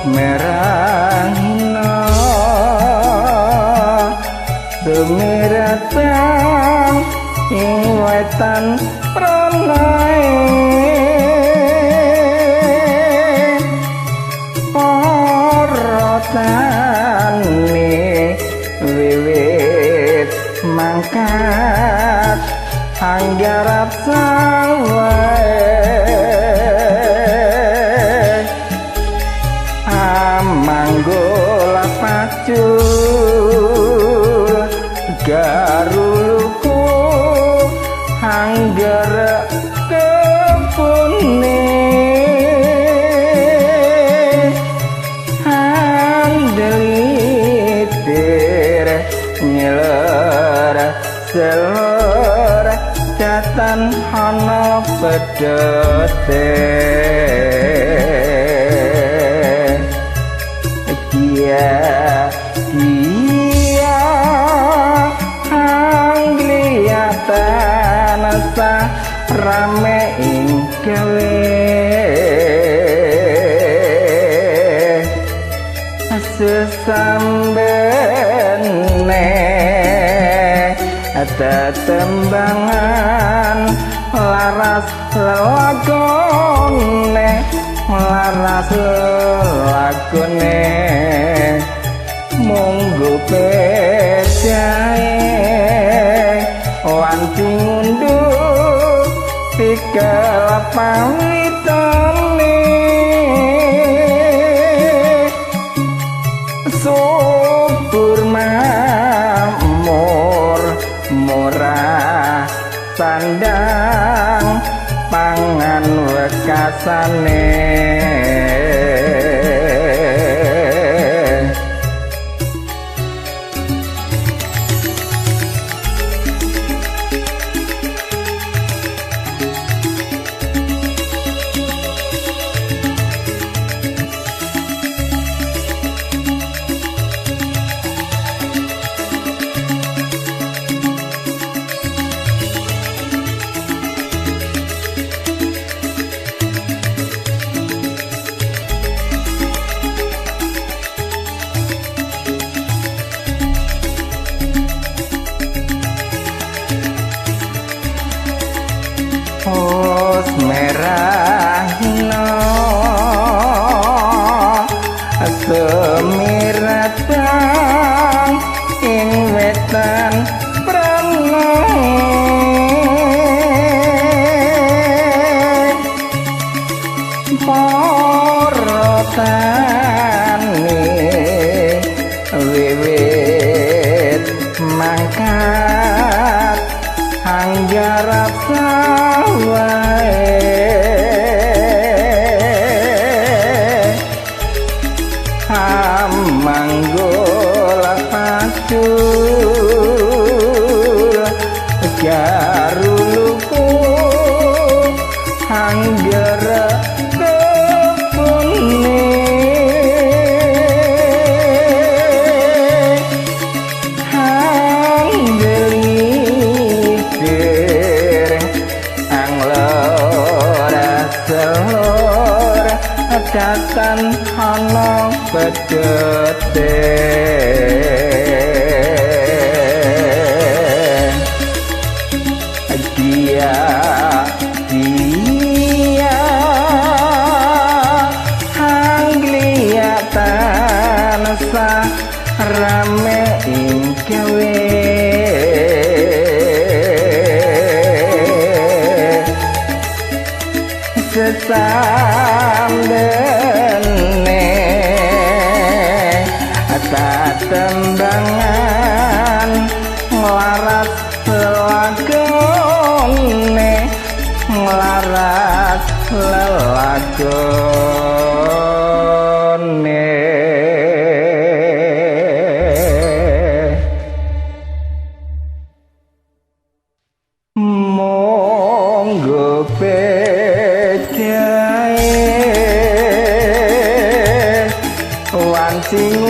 merahna sumiratan ing wetan pranae parotane wiwit mangkat anggarap sawae manggul pacul garuluku angger kepune handelitir nyeler selor catan ana pedete dia angliatan sa rame ing gawe sesambene tetembangan laras lelakone laras lelakone monggo pejae wanti ngunduh tikel pawitane subur makmur murah sandang pangan wekasane merahna semiratan ing wetan pranae parotane wiwit mangkat anggarap sawae manggul pacul garuluku angger kepune handelitir anglor selor datan ana pedete dia angliatan sa rame ing gawe sesambene tembangan nglaras lelakone nglaras lelakone monggo pejae wanci